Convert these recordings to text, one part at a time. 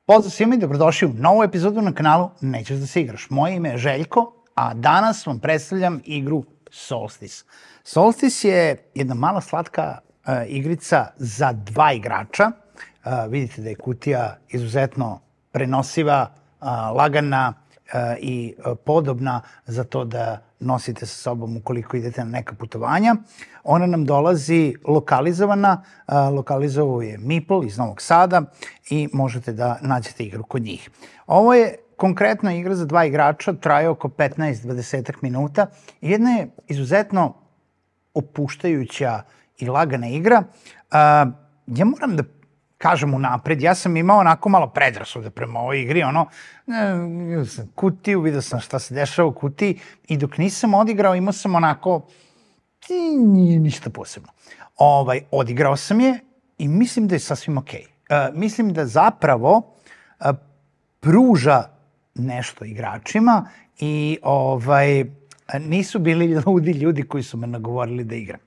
Pozdrav svima i dobrodošli u novu epizodu na kanalu Nećeš da se igraš. Moje ime je Željko, a danas vam predstavljam igru Solstice. Solstice je jedna mala slatka igrica za dva igrača. Vidite da je kutija izuzetno prenosiva, lagana i podobna za to da nosite sa sobom ukoliko idete na neka putovanja. Ona nam dolazi lokalizovana, lokalizovao je Meeple iz Novog Sada i možete da nađete igru kod njih. Ovo je konkretna igra za dva igrača, traje oko 15-20 minuta i jedna je izuzetno opuštajuća i lagana igra. Ja moram da kažem unapred, ja sam imao onako malo predrasude prema ovoj igri, vidio sam kutiju, vidio sam šta se dešava u kutiji i dok nisam odigrao imao sam onako, nije ništa posebno. Odigrao sam je i mislim da je sasvim okej. Mislim da zapravo pruža nešto igračima i nisu bili ludi ljudi koji su me nagovorili da igram.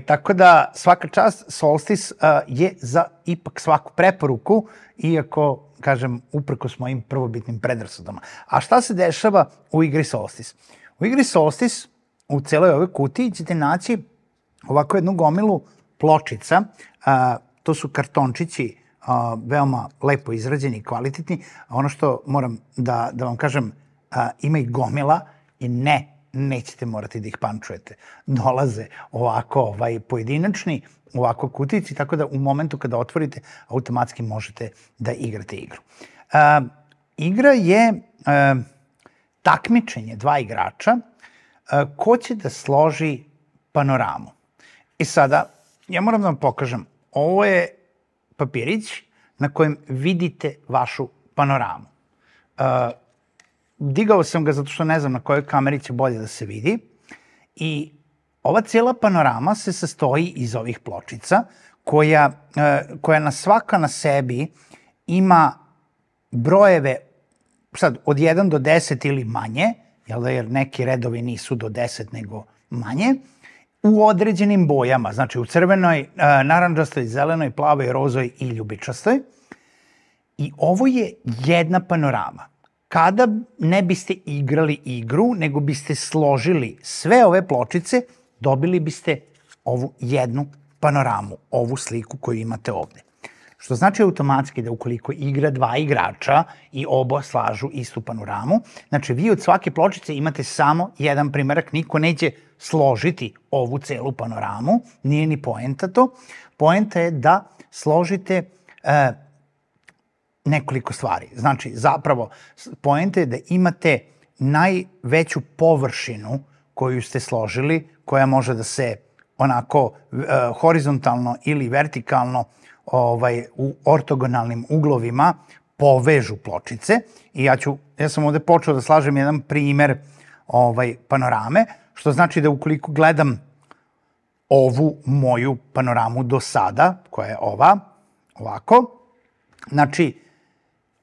Tako da svaka čast, Solstice je za ipak svaku preporuku, iako, kažem, uprkos mojim prvobitnim predrasudama. A šta se dešava u igri Solstice? U igri Solstice, u celoj ovoj kutiji ćete naći ovako jednu gomilu pločica. To su kartončići, veoma lepo izrađeni i kvalitetni. Ono što moram da vam kažem, ima i gomila, i nećete morati da ih pančujete. Dolaze ovako pojedinačni, ovako kutici, tako da u momentu kada otvorite, automatski možete da igrate igru. Igra je takmičenje dva igrača ko će da složi panoramu. I sada, ja moram da vam pokažem, ovo je papirić na kojem vidite vašu panoramu. Digao sam ga zato što ne znam na kojoj kameri će bolje da se vidi. I ova cijela panorama se sastoji iz ovih pločica koja na svaka na sebi ima brojeve sad od 1 do 10 ili manje, jer neki redovi nisu do 10 nego manje, u određenim bojama, znači u crvenoj, narandžastoj, zelenoj, plavoj, rozoj i ljubičastoj. I ovo je jedna panorama. Kada ne biste igrali igru, nego biste složili sve ove pločice, dobili biste ovu jednu panoramu, ovu sliku koju imate ovde. Što znači automatski da ukoliko igra dva igrača i oba slažu istu panoramu, znači vi od svake pločice imate samo jedan primerak, niko neće složiti ovu celu panoramu, nije ni poenta to. Poenta je da složite nekoliko stvari. Znači, zapravo, poenta je da imate najveću površinu koju ste složili, koja može da se onako horizontalno ili vertikalno u ortogonalnim uglovima povežu pločice. I ja sam ovde počeo da slažem jedan primer panorame, što znači da ukoliko gledam ovu moju panoramu do sada, koja je ova, ovako, znači,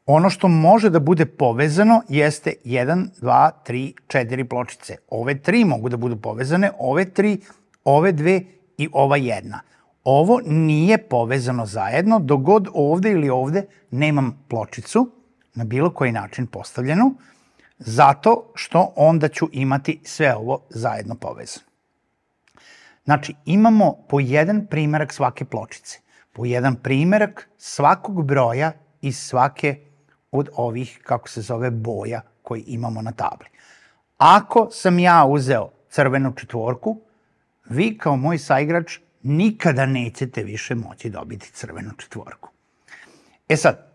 ono što može da bude povezano jeste 1, 2, 3, 4 pločice. Ove 3 mogu da budu povezane, ove 3, ove 2 i ova 1. Ovo nije povezano zajedno, dok god ovde ili ovde nemam pločicu na bilo koji način postavljenu, zato što onda ću imati sve ovo zajedno povezano. Znači, imamo po jedan primerak svake pločice, po jedan primerak svakog broja iz svake od ovih, kako se zove, boja koji imamo na tabli. Ako sam ja uzeo crvenu četvorku, vi kao moj saigrač nikada nećete više moći dobiti crvenu četvorku. E sad,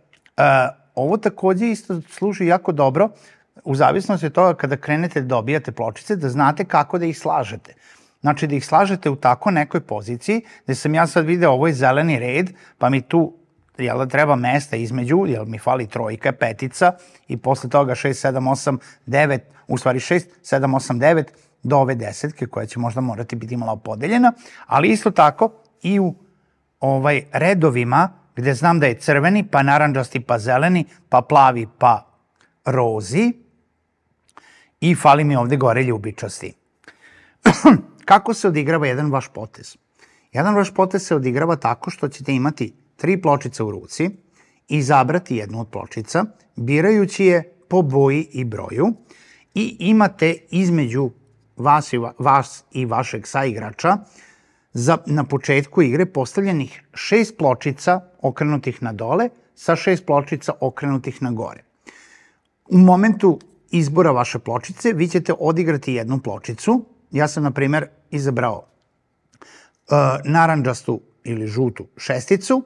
ovo takođe isto služi jako dobro u zavisnosti od toga kada krenete da dobijate pločice, da znate kako da ih slažete. Znači da ih slažete u tako nekoj poziciji, gde sam ja sad video ovo je zeleni red, pa mi tu treba mesta između, jer mi fali trojka, petica i posle toga 6, 7, 8, 9, u stvari 6, 7, 8, 9 do ove desetke koja će možda morati biti malo podeljena, ali isto tako i u redovima gde znam da je crveni, pa narandžasti, pa zeleni, pa plavi, pa rozi i fali mi ovde gore ljubičasti. Kako se odigrava jedan vaš potez? Jedan vaš potez se odigrava tako što ćete imati 3 pločice u ruci izabrati jednu od pločica, birajući je po boji i broju i imate između vas i vašeg saigrača na početku igre postavljenih 6 pločica okrenutih na dole sa 6 pločica okrenutih na gore. U momentu izbora vaše pločice vi ćete odigrati jednu pločicu. Ja sam, na primjer, izabrao narandžastu ili žutu šesticu.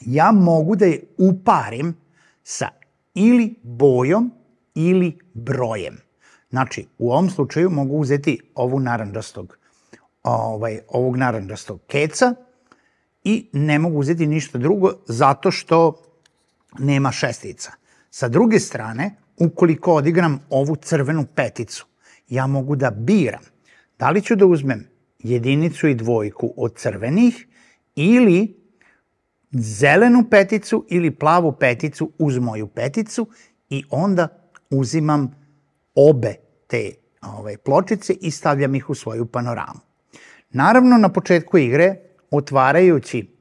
Ja mogu da je uparim sa ili bojom ili brojem. Znači, u ovom slučaju mogu uzeti ovog narandžastog keca i ne mogu uzeti ništa drugo zato što nema šestica. Sa druge strane, ukoliko odigram ovu crvenu peticu, ja mogu da biram da li ću da uzmem jedinicu i dvojku od crvenih ili zelenu peticu ili plavu peticu uz moju peticu i onda uzimam obe te pločice i stavljam ih u svoju panoramu. Naravno, na početku igre, otvarajući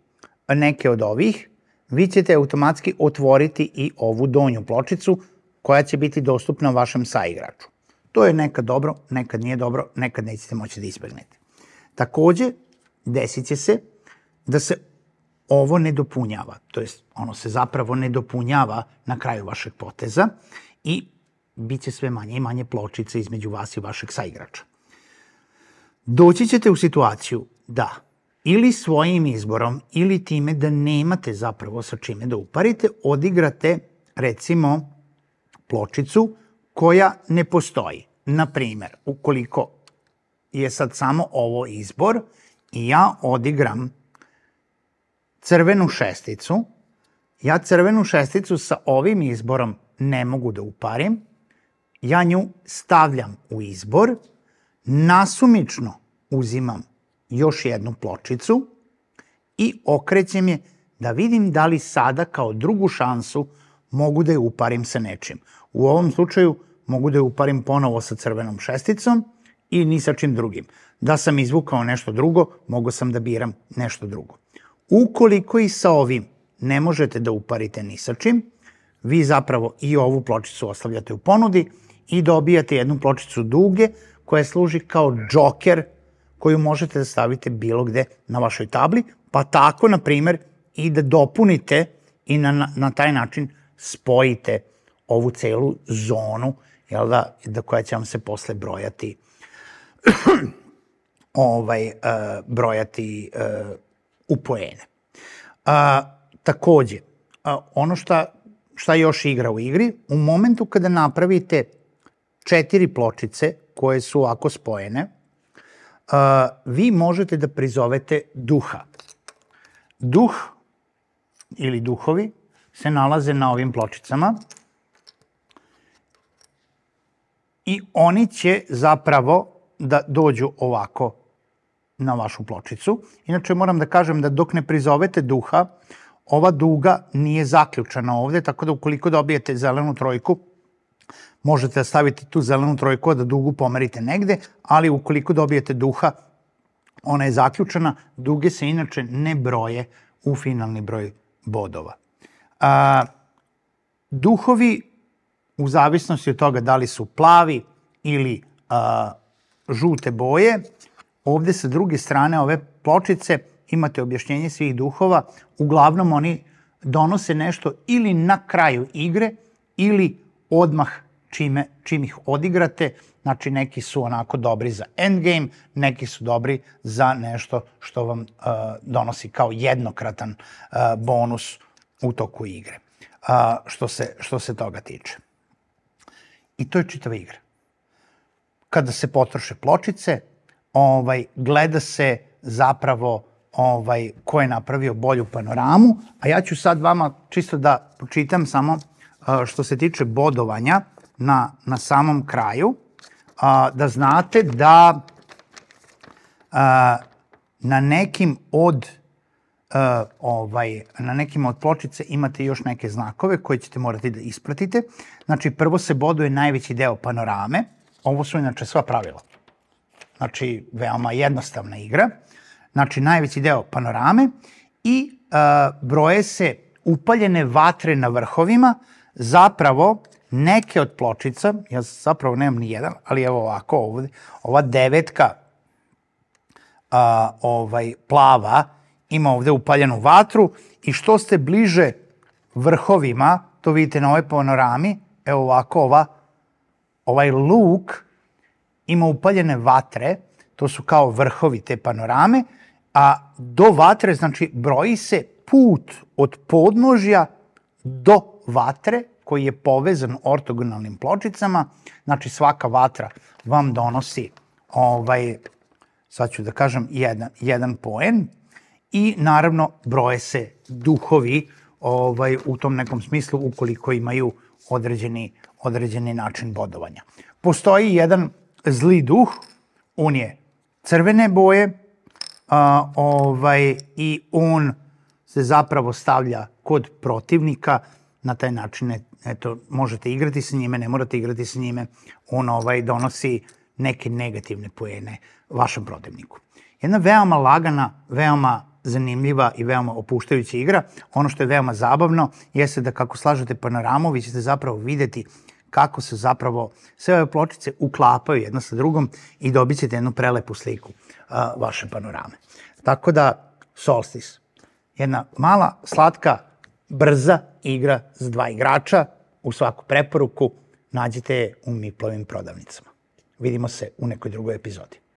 neke od ovih, vi ćete automatski otvoriti i ovu donju pločicu koja će biti dostupna vašem saigraču. To je nekad dobro, nekad nije dobro, nekad nećete moći da izbegnete. Takođe, desit će se da se ovo ne dopunjava, to jest ono se zapravo ne dopunjava na kraju vašeg poteza i bit će sve manje i manje pločice između vas i vašeg saigrača. Doći ćete u situaciju da ili svojim izborom ili time da nemate zapravo sa čime da uparite, odigrate recimo pločicu koja ne postoji. Na primjer, ukoliko je sad samo ovo izbor i ja odigram crvenu šesticu, ja crvenu šesticu sa ovim izborom ne mogu da uparim, ja nju stavljam u izbor, nasumično uzimam još jednu pločicu i okrećem je da vidim da li sada kao drugu šansu mogu da je uparim sa nečim. U ovom slučaju mogu da je uparim ponovo sa crvenom šesticom i ni sa čim drugim. Da sam izvukao nešto drugo, mogu sam da biram nešto drugo. Ukoliko i sa ovim ne možete da uparite ni sa čim, vi zapravo i ovu pločicu ostavljate u ponudi i dobijate jednu pločicu duge koja služi kao džoker koju možete da stavite bilo gde na vašoj tabli, pa tako, na primjer, i da dopunite i na taj način spojite ovu celu zonu, koja će vam se posle brojati u poene. Takođe, ono šta još igra u igri, u momentu kada napravite 4 pločice koje su ovako spojene, vi možete da prizovete duha. Duh ili duhovi se nalaze na ovim pločicama i oni će zapravo da dođu ovako na vašu pločicu. Inače, moram da kažem da dok ne prizovete duha, ova duga nije zaključana ovde, tako da ukoliko dobijete zelenu trojku, možete da stavite tu zelenu trojku, a da dugu pomerite negde, ali ukoliko dobijete duha, ona je zaključana. Duge se inače ne broje u finalni broj bodova. Duhovi, u zavisnosti od toga da li su plavi ili žute boje, ovde sa druge strane ove pločice imate objašnjenje svih duhova. Uglavnom oni donose nešto ili na kraju igre ili odmah čim ih odigrate. Znači, neki su onako dobri za endgame, neki su dobri za nešto što vam donosi kao jednokratan bonus u toku igre, što se toga tiče. I to je čitava igra. Kada se potroše pločice, gleda se zapravo ko je napravio bolju panoramu, a ja ću sad vama čisto da pročitam samo što se tiče bodovanja na samom kraju, da znate da na nekim od pločice imate još neke znakove koje ćete morati da ispratite. Znači, prvo se boduje najveći deo panorame. Ovo su inače sva pravila. Znači, veoma jednostavna igra. Znači, najveći deo panorame i broje se upaljene vatre na vrhovima, zapravo neke od pločica, ja zapravo nemam ni jedan, ali evo ovako ovde, ova 9 plava ima ovde upaljenu vatru i što ste bliže vrhovima, to vidite na ovoj panorami, evo ovako ovaj luk ima upaljene vatre, to su kao vrhovi te panorame, a do vatre, znači broji se put od podnožja do vatre koji je povezan ortogonalnim pločicama, znači svaka vatra vam donosi, sad ću da kažem, jedan poen i naravno broje se duhovi u tom nekom smislu ukoliko imaju određeni način bodovanja. Postoji jedan zli duh, on je crvene boje i on se zapravo stavlja kod protivnika, na taj način eto, možete igrati sa njime, ne morate igrati sa njime, on donosi neke negativne poene vašem protivniku. Jedna veoma lagana, veoma zanimljiva i veoma opuštajuća igra. Ono što je veoma zabavno jeste da kako slažete panoramu, vi ćete zapravo videti kako se zapravo sve ove pločice uklapaju jedna sa drugom i dobit ćete jednu prelepu sliku vaše panorame. Tako da, Solstice, jedna mala, slatka, brza igra za 2 igrača, u svaku preporuku nađite je u Miplovim prodavnicama. Vidimo se u nekoj drugoj epizodi.